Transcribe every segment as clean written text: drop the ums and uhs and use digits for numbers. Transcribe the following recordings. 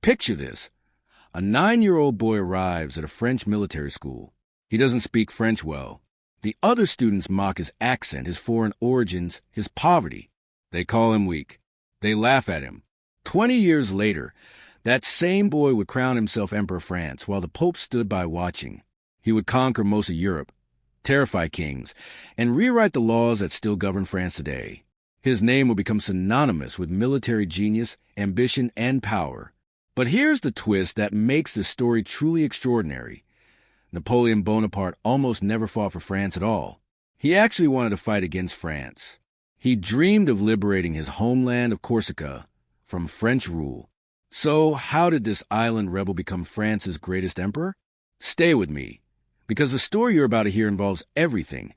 Picture this. A 9-year-old boy arrives at a French military school. He doesn't speak French well. The other students mock his accent, his foreign origins, his poverty. They call him weak. They laugh at him. 20 years later, that same boy would crown himself Emperor of France while the Pope stood by watching. He would conquer most of Europe, terrify kings, and rewrite the laws that still govern France today. His name would become synonymous with military genius, ambition, and power. But here's the twist that makes this story truly extraordinary. Napoleon Bonaparte almost never fought for France at all. He actually wanted to fight against France. He dreamed of liberating his homeland of Corsica from French rule. So how did this island rebel become France's greatest emperor? Stay with me, because the story you're about to hear involves everything: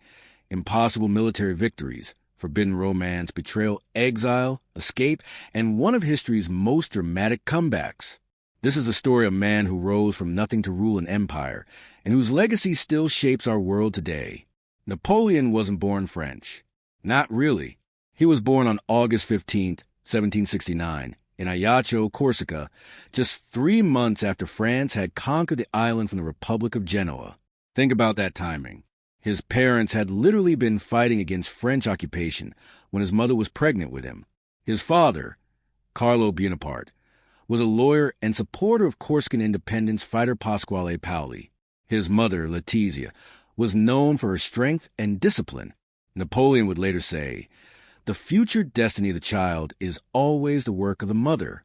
impossible military victories, forbidden romance, betrayal, exile, escape, and one of history's most dramatic comebacks. This is the story of a man who rose from nothing to rule an empire, and whose legacy still shapes our world today. Napoleon wasn't born French. Not really. He was born on August 15, 1769, in Ajaccio, Corsica, just 3 months after France had conquered the island from the Republic of Genoa. Think about that timing. His parents had literally been fighting against French occupation when his mother was pregnant with him. His father, Carlo Bonaparte, was a lawyer and supporter of Corsican independence fighter Pasquale Paoli. His mother, Letizia, was known for her strength and discipline. Napoleon would later say, "The future destiny of the child is always the work of the mother."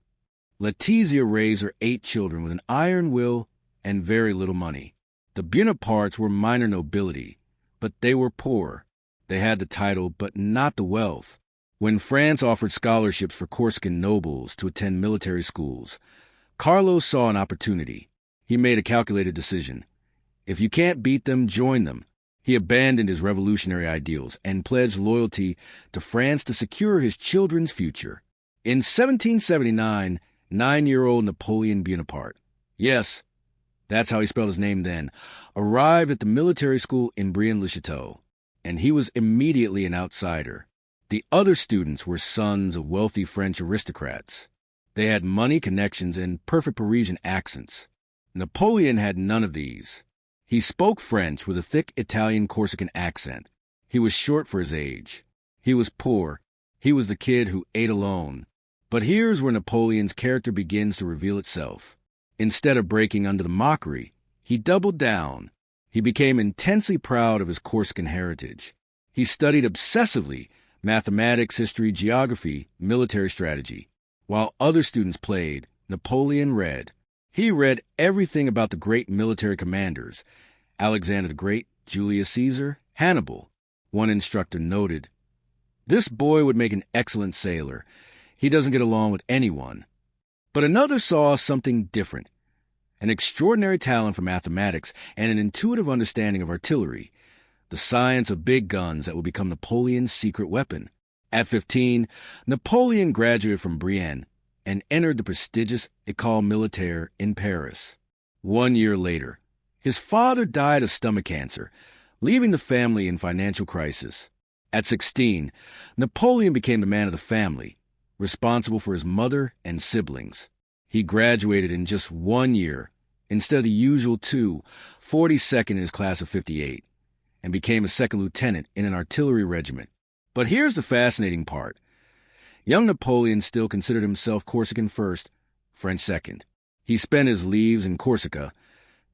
Letizia raised her 8 children with an iron will and very little money. The Bonapartes were minor nobility, but they were poor. They had the title, but not the wealth. When France offered scholarships for Corsican nobles to attend military schools, Carlo saw an opportunity. He made a calculated decision. If you can't beat them, join them. He abandoned his revolutionary ideals and pledged loyalty to France to secure his children's future. In 1779, 9-year-old Napoleon Bonaparte, yes, that's how he spelled his name then, arrived at the military school in Brienne-le-Château, and he was immediately an outsider. The other students were sons of wealthy French aristocrats. They had money, connections, and perfect Parisian accents. Napoleon had none of these. He spoke French with a thick Italian Corsican accent. He was short for his age. He was poor. He was the kid who ate alone. But here's where Napoleon's character begins to reveal itself. Instead of breaking under the mockery, he doubled down. He became intensely proud of his Corsican heritage. He studied obsessively mathematics, history, geography, military strategy. While other students played, Napoleon read. He read everything about the great military commanders: Alexander the Great, Julius Caesar, Hannibal. One instructor noted, "This boy would make an excellent sailor. He doesn't get along with anyone." But another saw something different: an extraordinary talent for mathematics and an intuitive understanding of artillery, the science of big guns that would become Napoleon's secret weapon. At 15, Napoleon graduated from Brienne and entered the prestigious École Militaire in Paris. 1 year later, his father died of stomach cancer, leaving the family in financial crisis. At 16, Napoleon became the man of the family, responsible for his mother and siblings. He graduated in just 1 year, instead of the usual 2, 42nd in his class of 58, and became a second lieutenant in an artillery regiment. But here's the fascinating part. Young Napoleon still considered himself Corsican first, French second. He spent his leaves in Corsica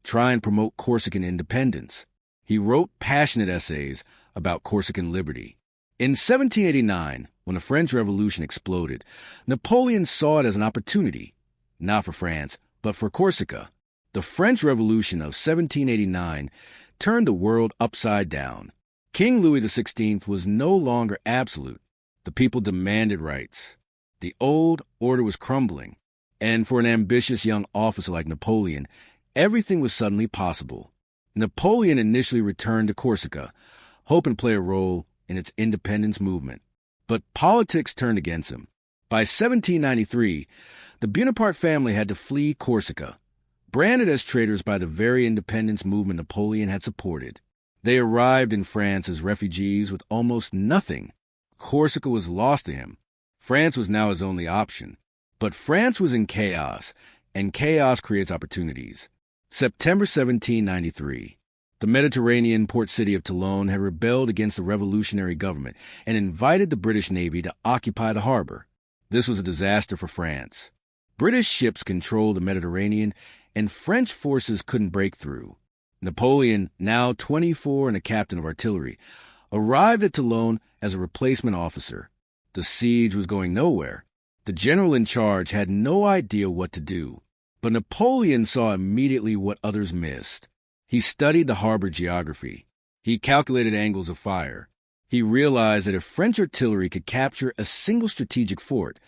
trying to promote Corsican independence. He wrote passionate essays about Corsican liberty. In 1789, when the French Revolution exploded, Napoleon saw it as an opportunity, not for France, but for Corsica. The French Revolution of 1789 turned the world upside down. King Louis XVI was no longer absolute. The people demanded rights. The old order was crumbling, and for an ambitious young officer like Napoleon, everything was suddenly possible. Napoleon initially returned to Corsica, hoping to play a role in its independence movement. But politics turned against him. By 1793, the Bonaparte family had to flee Corsica, branded as traitors by the very independence movement Napoleon had supported. They arrived in France as refugees with almost nothing. Corsica was lost to him. France was now his only option. But France was in chaos, and chaos creates opportunities. September 1793. The Mediterranean port city of Toulon had rebelled against the revolutionary government and invited the British Navy to occupy the harbor. This was a disaster for France. British ships controlled the Mediterranean, and French forces couldn't break through. Napoleon, now 24 and a captain of artillery, arrived at Toulon as a replacement officer. The siege was going nowhere. The general in charge had no idea what to do. But Napoleon saw immediately what others missed. He studied the harbor geography. He calculated angles of fire. He realized that if French artillery could capture a single strategic fort,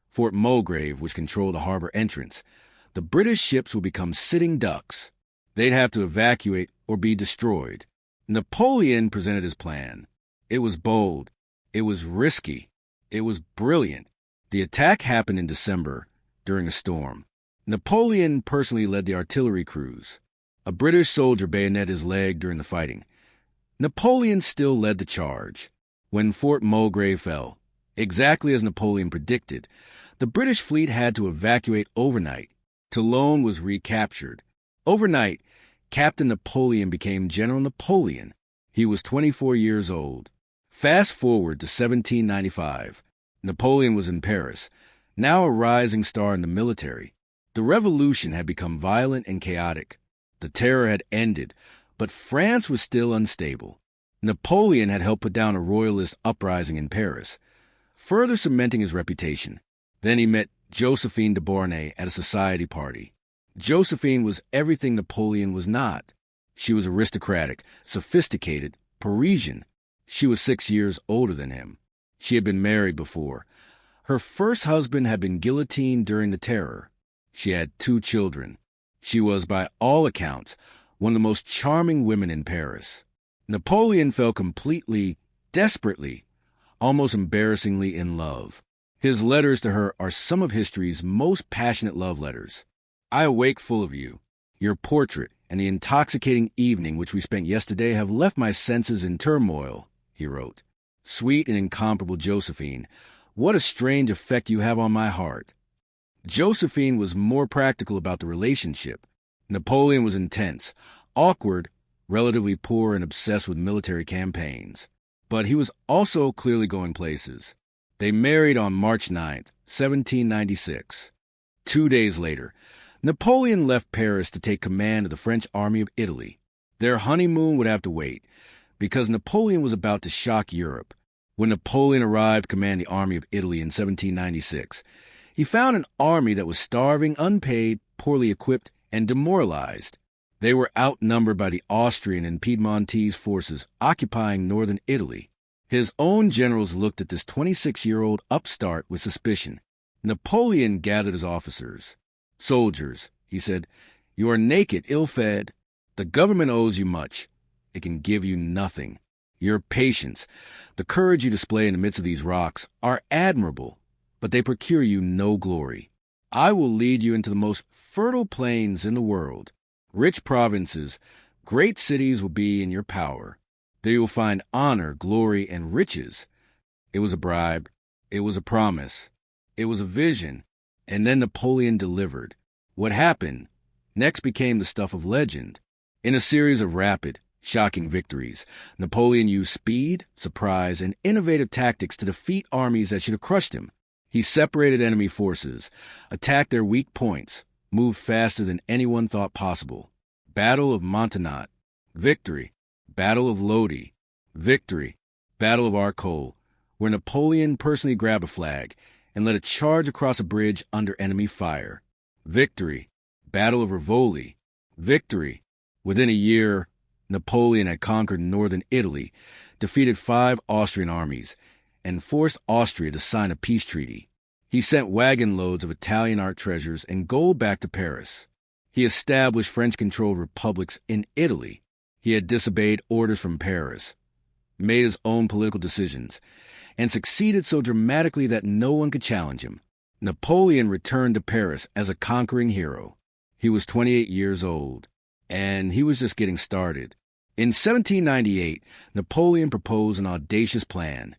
Fort Mulgrave, which controlled the harbor entrance, the British ships would become sitting ducks. They'd have to evacuate or be destroyed. Napoleon presented his plan. It was bold. It was risky. It was brilliant. The attack happened in December, during a storm. Napoleon personally led the artillery crews. A British soldier bayoneted his leg during the fighting. Napoleon still led the charge. When Fort Mulgrave fell, exactly as Napoleon predicted, the British fleet had to evacuate overnight. Toulon was recaptured. Overnight, Captain Napoleon became General Napoleon. He was 24 years old. Fast forward to 1795. Napoleon was in Paris, now a rising star in the military. The revolution had become violent and chaotic. The terror had ended, but France was still unstable. Napoleon had helped put down a royalist uprising in Paris, further cementing his reputation. Then he met Josephine de Beauharnais at a society party. Josephine was everything Napoleon was not. She was aristocratic, sophisticated, Parisian. She was 6 years older than him. She had been married before. Her first husband had been guillotined during the terror. She had 2 children. She was, by all accounts, one of the most charming women in Paris. Napoleon fell completely, desperately, almost embarrassingly in love. His letters to her are some of history's most passionate love letters. I awake full of you. Your portrait and the intoxicating evening which we spent yesterday have left my senses in turmoil, he wrote. Sweet and incomparable Josephine, what a strange effect you have on my heart. Josephine was more practical about the relationship. Napoleon was intense, awkward, relatively poor, and obsessed with military campaigns. But he was also clearly going places. They married on March 9th, 1796. 2 days later, Napoleon left Paris to take command of the French army of Italy. Their honeymoon would have to wait, because Napoleon was about to shock Europe. When Napoleon arrived to command the army of Italy in 1796, he found an army that was starving, unpaid, poorly equipped, and demoralized. They were outnumbered by the Austrian and Piedmontese forces occupying northern Italy. His own generals looked at this 26-year-old upstart with suspicion. Napoleon gathered his officers. Soldiers, he said, you are naked, ill-fed. The government owes you much. It can give you nothing. Your patience, the courage you display in the midst of these rocks, are admirable, but they procure you no glory. I will lead you into the most fertile plains in the world. Rich provinces, great cities will be in your power. There you will find honor, glory, and riches. It was a bribe. It was a promise. It was a vision. And then Napoleon delivered. What happened next became the stuff of legend. In a series of rapid, shocking victories, Napoleon used speed, surprise, and innovative tactics to defeat armies that should have crushed him. He separated enemy forces, attacked their weak points, moved faster than anyone thought possible. Battle of Montagnat, victory. Battle of Lodi, victory. Battle of Arcole, where Napoleon personally grabbed a flag and led a charge across a bridge under enemy fire. Victory. Battle of Rivoli, victory. Within a year, Napoleon had conquered northern Italy, defeated 5 Austrian armies, and forced Austria to sign a peace treaty. He sent wagon loads of Italian art treasures and gold back to Paris. He established French-controlled republics in Italy. He had disobeyed orders from Paris, made his own political decisions, and succeeded so dramatically that no one could challenge him. Napoleon returned to Paris as a conquering hero. He was 28 years old, and he was just getting started. In 1798, Napoleon proposed an audacious plan: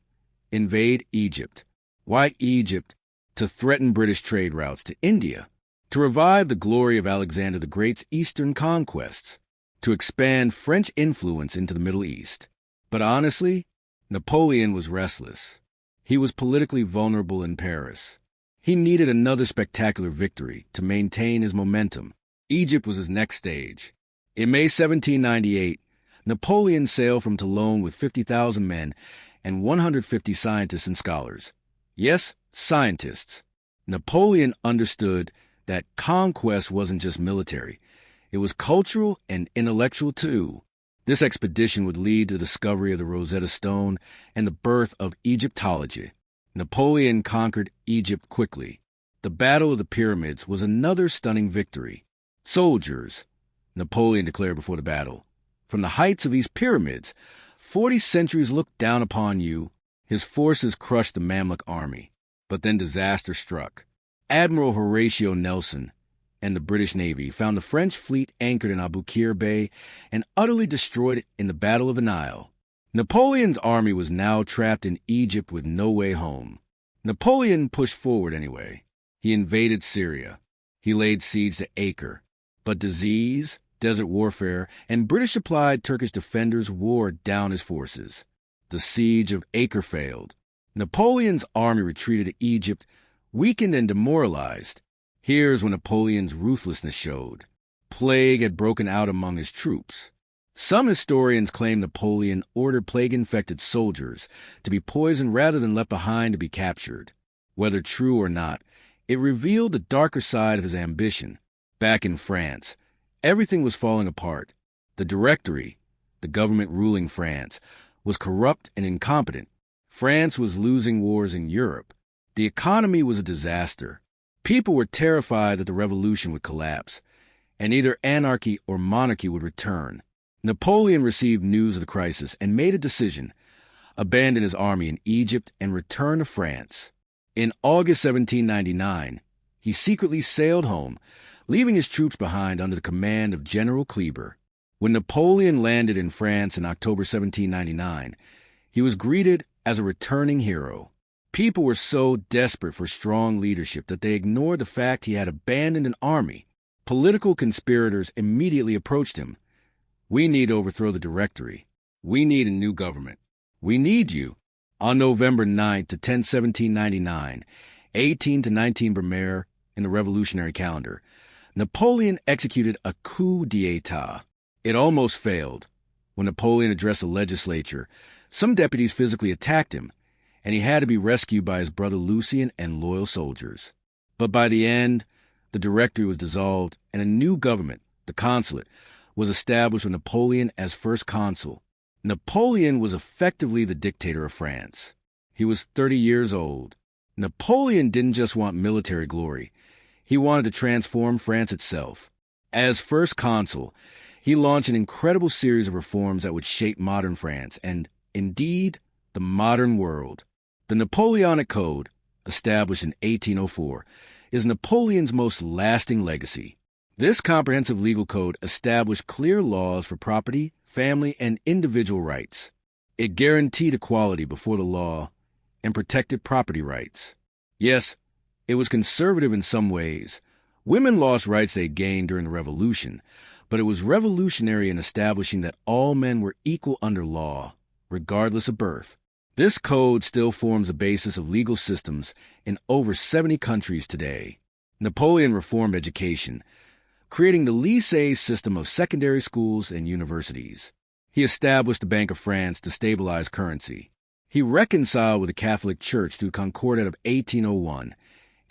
invade Egypt. Why Egypt? To threaten British trade routes to India. to revive the glory of Alexander the Great's eastern conquests, to expand French influence into the Middle East. But honestly, Napoleon was restless. He was politically vulnerable in Paris. He needed another spectacular victory to maintain his momentum. Egypt was his next stage. In May 1798, Napoleon sailed from Toulon with 50,000 men and 150 scientists and scholars. Yes, scientists. Napoleon understood that conquest wasn't just military. It was cultural and intellectual too. This expedition would lead to the discovery of the Rosetta Stone and the birth of Egyptology. Napoleon conquered Egypt quickly. The Battle of the Pyramids was another stunning victory. Soldiers, Napoleon declared before the battle, from the heights of these pyramids, 40 centuries looked down upon you. His forces crushed the Mamluk army. But then disaster struck. Admiral Horatio Nelson and the British Navy found the French fleet anchored in Aboukir Bay and utterly destroyed it in the Battle of the Nile. Napoleon's army was now trapped in Egypt with no way home. Napoleon pushed forward anyway. He invaded Syria. He laid siege to Acre. But disease, desert warfare, and British-supplied Turkish defenders wore down his forces. The siege of Acre failed. Napoleon's army retreated to Egypt, weakened and demoralized. Here's when Napoleon's ruthlessness showed. Plague had broken out among his troops. Some historians claim Napoleon ordered plague-infected soldiers to be poisoned rather than left behind to be captured. Whether true or not, it revealed the darker side of his ambition. Back in France, everything was falling apart. The Directory, the government ruling France, was corrupt and incompetent. France was losing wars in Europe. The economy was a disaster. People were terrified that the revolution would collapse, and either anarchy or monarchy would return. Napoleon received news of the crisis and made a decision: abandon his army in Egypt and return to France. In August 1799, he secretly sailed home, leaving his troops behind under the command of General Kleber. When Napoleon landed in France in October 1799, he was greeted as a returning hero. People were so desperate for strong leadership that they ignored the fact he had abandoned an army. Political conspirators immediately approached him. We need to overthrow the Directory. We need a new government. We need you. On November 9th to 10, 1799, 18 to 19 Brumaire in the revolutionary calendar, Napoleon executed a coup d'etat. It almost failed. When Napoleon addressed the legislature, some deputies physically attacked him, and he had to be rescued by his brother Lucien and loyal soldiers. But by the end, the Directory was dissolved, and a new government, the Consulate, was established with Napoleon as first consul. Napoleon was effectively the dictator of France. He was 30 years old. Napoleon didn't just want military glory. He wanted to transform France itself. As first consul, he launched an incredible series of reforms that would shape modern France and, indeed, the modern world. The Napoleonic Code, established in 1804, is Napoleon's most lasting legacy. This comprehensive legal code established clear laws for property, family, and individual rights. It guaranteed equality before the law and protected property rights. Yes, it was conservative in some ways. Women lost rights they gained during the Revolution, but it was revolutionary in establishing that all men were equal under law, regardless of birth. This code still forms the basis of legal systems in over 70 countries today. Napoleon reformed education, creating the lycée system of secondary schools and universities. He established the Bank of France to stabilize currency. He reconciled with the Catholic Church through the Concordat of 1801,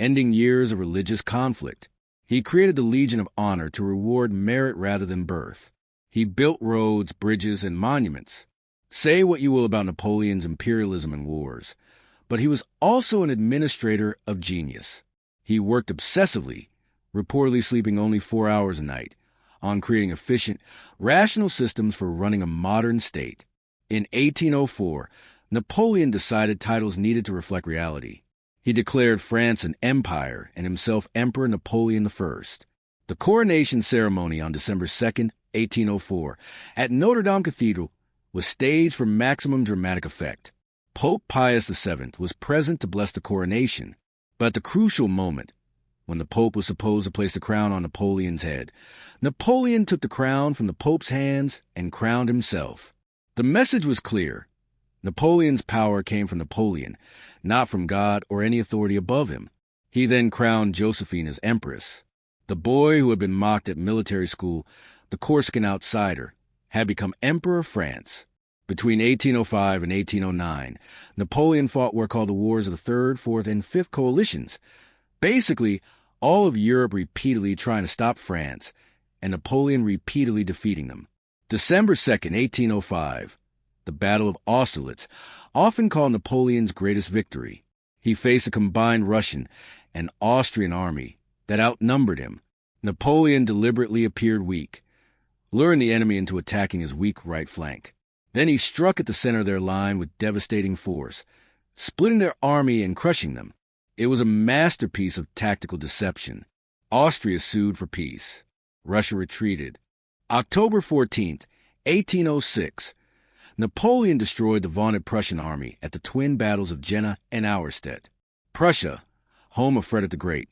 ending years of religious conflict. He created the Legion of Honor to reward merit rather than birth. He built roads, bridges, and monuments. Say what you will about Napoleon's imperialism and wars, but he was also an administrator of genius. He worked obsessively, reportedly sleeping only 4 hours a night, on creating efficient, rational systems for running a modern state. In 1804, Napoleon decided titles needed to reflect reality. He declared France an empire and himself Emperor Napoleon I. The coronation ceremony on December 2nd, 1804, at Notre Dame Cathedral was staged for maximum dramatic effect. Pope Pius VII was present to bless the coronation, but at the crucial moment, when the Pope was supposed to place the crown on Napoleon's head. Napoleon took the crown from the Pope's hands and crowned himself. The message was clear. Napoleon's power came from Napoleon, not from God or any authority above him. He then crowned Josephine as empress. The boy who had been mocked at military school, the Corsican outsider, had become Emperor of France. Between 1805 and 1809, Napoleon fought what were called the Wars of the Third, Fourth, and Fifth Coalitions. Basically, all of Europe repeatedly trying to stop France, and Napoleon repeatedly defeating them. December 2nd, 1805, the Battle of Austerlitz, often called Napoleon's greatest victory. He faced a combined Russian and Austrian army that outnumbered him. Napoleon deliberately appeared weak, luring the enemy into attacking his weak right flank. Then he struck at the center of their line with devastating force, splitting their army and crushing them. It was a masterpiece of tactical deception. Austria sued for peace. Russia retreated. October 14th, 1806, Napoleon destroyed the vaunted Prussian army at the twin battles of Jena and Auerstedt. Prussia, home of Frederick the Great,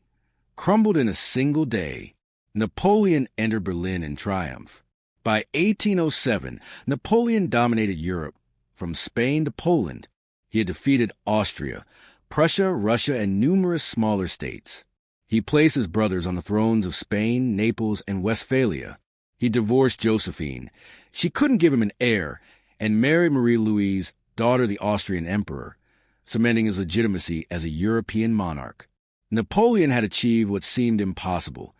crumbled in a single day. Napoleon entered Berlin in triumph. By 1807, Napoleon dominated Europe, from Spain to Poland. He had defeated Austria, Prussia, Russia, and numerous smaller states. He placed his brothers on the thrones of Spain, Naples, and Westphalia. He divorced Josephine. She couldn't give him an heir, and married Marie-Louise, daughter of the Austrian emperor, cementing his legitimacy as a European monarch. Napoleon had achieved what seemed impossible.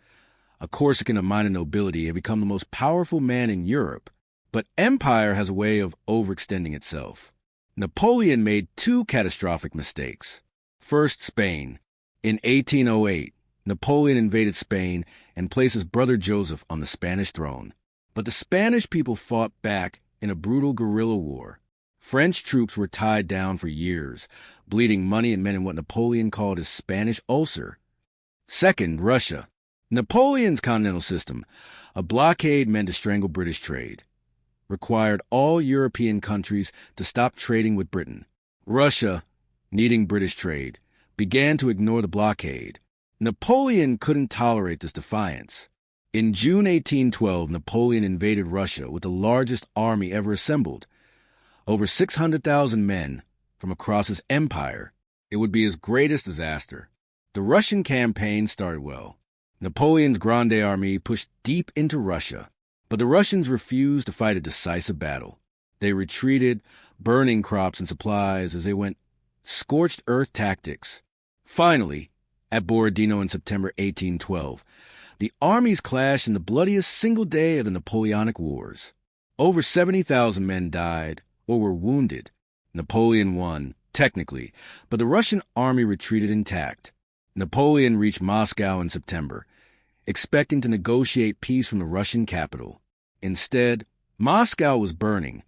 A Corsican of minor nobility had become the most powerful man in Europe, but empire has a way of overextending itself. Napoleon made two catastrophic mistakes. First, Spain. In 1808, Napoleon invaded Spain and placed his brother Joseph on the Spanish throne. But the Spanish people fought back in a brutal guerrilla war. French troops were tied down for years, bleeding money and men in what Napoleon called his Spanish ulcer. Second, Russia. Napoleon's continental system, a blockade meant to strangle British trade, required all European countries to stop trading with Britain. Russia, needing British trade, began to ignore the blockade. Napoleon couldn't tolerate this defiance. In June 1812, Napoleon invaded Russia with the largest army ever assembled. Over 600,000 men from across his empire. It would be his greatest disaster. The Russian campaign started well. Napoleon's Grande Army pushed deep into Russia, but the Russians refused to fight a decisive battle. They retreated, burning crops and supplies as they went scorched earth tactics. Finally, at Borodino in September 1812, the armies clashed in the bloodiest single day of the Napoleonic Wars. Over 70,000 men died or were wounded. Napoleon won, technically, but the Russian army retreated intact. Napoleon reached Moscow in September, expecting to negotiate peace from the Russian capital. Instead, Moscow was burning,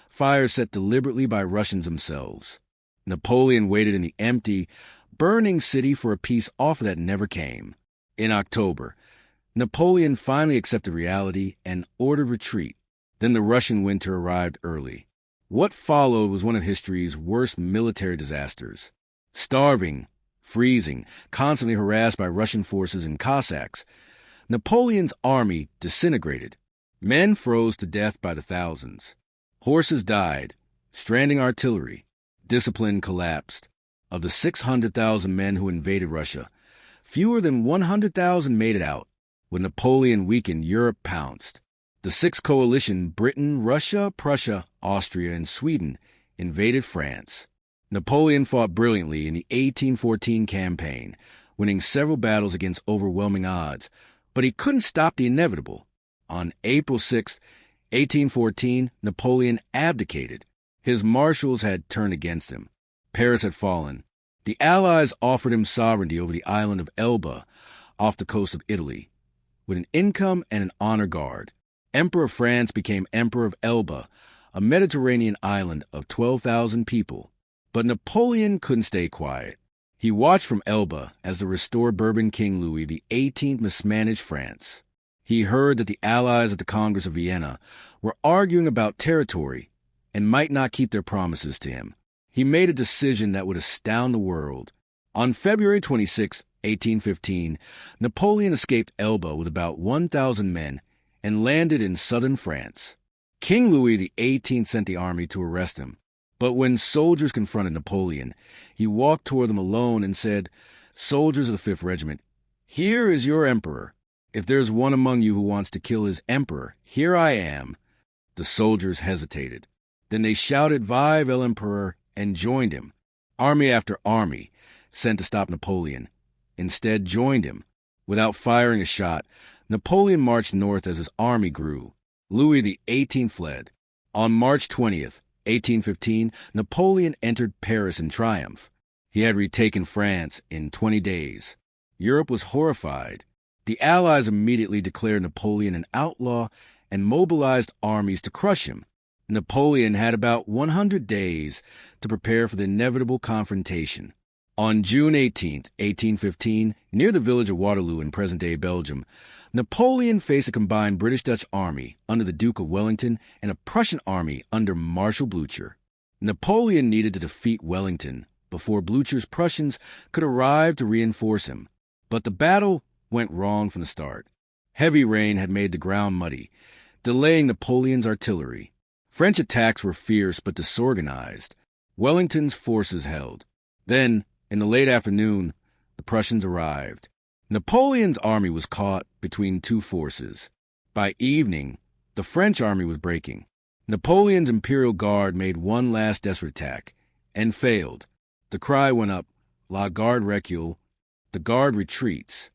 fires set deliberately by Russians themselves. Napoleon waited in the empty, burning city for a peace offer that never came. In October, Napoleon finally accepted reality and ordered retreat. Then the Russian winter arrived early. What followed was one of history's worst military disasters. Starving, freezing, constantly harassed by Russian forces and Cossacks, Napoleon's army disintegrated. Men froze to death by the thousands. Horses died, stranding artillery. Discipline collapsed. Of the 600,000 men who invaded Russia, fewer than 100,000 made it out. When Napoleon weakened, Europe pounced. The Sixth Coalition, Britain, Russia, Prussia, Austria, and Sweden, invaded France. Napoleon fought brilliantly in the 1814 campaign, winning several battles against overwhelming odds, but he couldn't stop the inevitable. On April 6, 1814, Napoleon abdicated. His marshals had turned against him. Paris had fallen. The Allies offered him sovereignty over the island of Elba, off the coast of Italy, with an income and an honor guard. Emperor of France became Emperor of Elba, a Mediterranean island of 12,000 people. But Napoleon couldn't stay quiet. He watched from Elba as the restored Bourbon King Louis XVIII mismanaged France. He heard that the Allies at the Congress of Vienna were arguing about territory and might not keep their promises to him. He made a decision that would astound the world. On February 26, 1815, Napoleon escaped Elba with about 1,000 men and landed in southern France. King Louis XVIII sent the army to arrest him, but when soldiers confronted Napoleon, he walked toward them alone and said, "Soldiers of the 5th Regiment, here is your emperor. If there's one among you who wants to kill his emperor, here I am." The soldiers hesitated. Then they shouted, "Vive l'Empereur," and joined him. Army after army, sent to stop Napoleon, instead joined him. Without firing a shot, Napoleon marched north as his army grew. Louis XVIII fled. On March 20th, 1815, Napoleon entered Paris in triumph. He had retaken France in 20 days. Europe was horrified. The Allies immediately declared Napoleon an outlaw and mobilized armies to crush him. Napoleon had about 100 days to prepare for the inevitable confrontation. On June 18, 1815, near the village of Waterloo in present-day Belgium, Napoleon faced a combined British-Dutch army under the Duke of Wellington and a Prussian army under Marshal Blucher. Napoleon needed to defeat Wellington before Blucher's Prussians could arrive to reinforce him. But the battle went wrong from the start. Heavy rain had made the ground muddy, delaying Napoleon's artillery. French attacks were fierce but disorganized. Wellington's forces held. Then, in the late afternoon, the Prussians arrived. Napoleon's army was caught between two forces. By evening, the French army was breaking. Napoleon's Imperial Guard made one last desperate attack, and failed. The cry went up, "La Garde recule," the Guard retreats.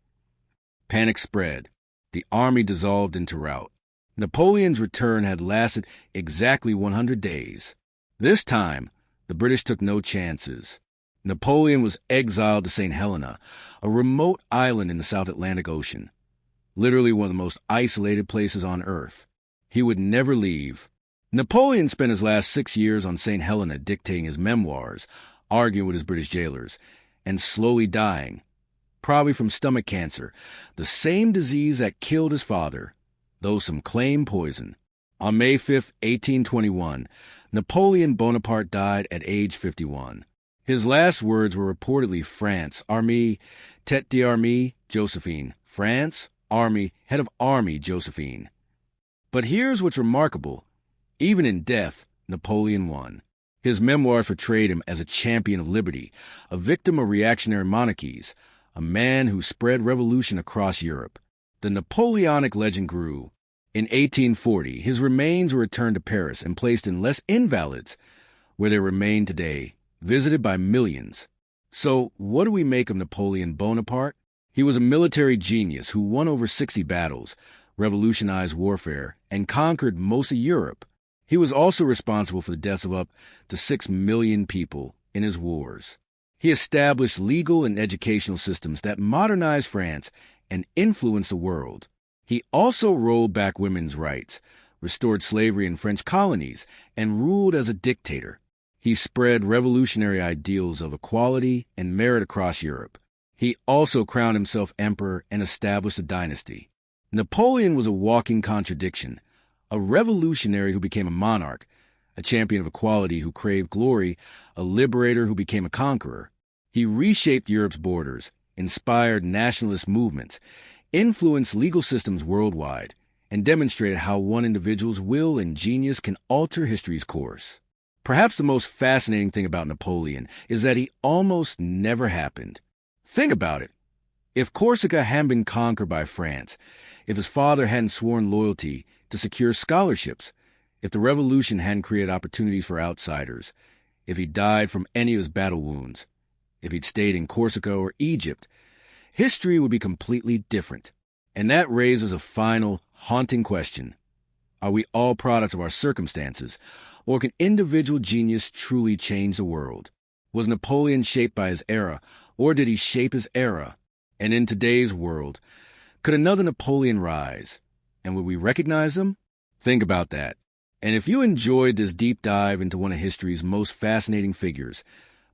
Panic spread. The army dissolved into rout. Napoleon's return had lasted exactly 100 days. This time, the British took no chances. Napoleon was exiled to St. Helena, a remote island in the South Atlantic Ocean, literally one of the most isolated places on Earth. He would never leave. Napoleon spent his last 6 years on St. Helena dictating his memoirs, arguing with his British jailers, and slowly dying, probably from stomach cancer, the same disease that killed his father, though some claim poison. On May 5, 1821, Napoleon Bonaparte died at age 51. His last words were reportedly France, Armée, tête d'armée, Josephine. France, Army, head of army, Josephine. But here's what's remarkable. Even in death, Napoleon won. His memoirs portrayed him as a champion of liberty, a victim of reactionary monarchies, a man who spread revolution across Europe. The Napoleonic legend grew. In 1840, his remains were returned to Paris and placed in Les Invalides, where they remain today, visited by millions. So, what do we make of Napoleon Bonaparte? He was a military genius who won over 60 battles, revolutionized warfare, and conquered most of Europe. He was also responsible for the deaths of up to 6 million people in his wars. He established legal and educational systems that modernized France and influenced the world. He also rolled back women's rights, restored slavery in French colonies, and ruled as a dictator. He spread revolutionary ideals of equality and merit across Europe. He also crowned himself emperor and established a dynasty. Napoleon was a walking contradiction, a revolutionary who became a monarch, a champion of equality who craved glory, a liberator who became a conqueror. He reshaped Europe's borders, inspired nationalist movements, influenced legal systems worldwide, and demonstrated how one individual's will and genius can alter history's course. Perhaps the most fascinating thing about Napoleon is that he almost never happened. Think about it. If Corsica hadn't been conquered by France, if his father hadn't sworn loyalty to secure scholarships, if the revolution hadn't created opportunities for outsiders, if he died from any of his battle wounds, if he'd stayed in Corsica or Egypt, history would be completely different. And that raises a final, haunting question. Are we all products of our circumstances, or can individual genius truly change the world? Was Napoleon shaped by his era, or did he shape his era? And in today's world, could another Napoleon rise? And would we recognize him? Think about that. And if you enjoyed this deep dive into one of history's most fascinating figures,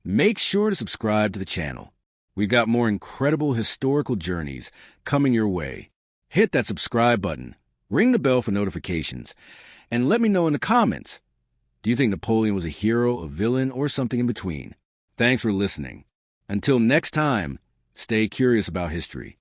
make sure to subscribe to the channel. We've got more incredible historical journeys coming your way. Hit that subscribe button, ring the bell for notifications, and let me know in the comments. Do you think Napoleon was a hero, a villain, or something in between? Thanks for listening. Until next time, Stay curious about history.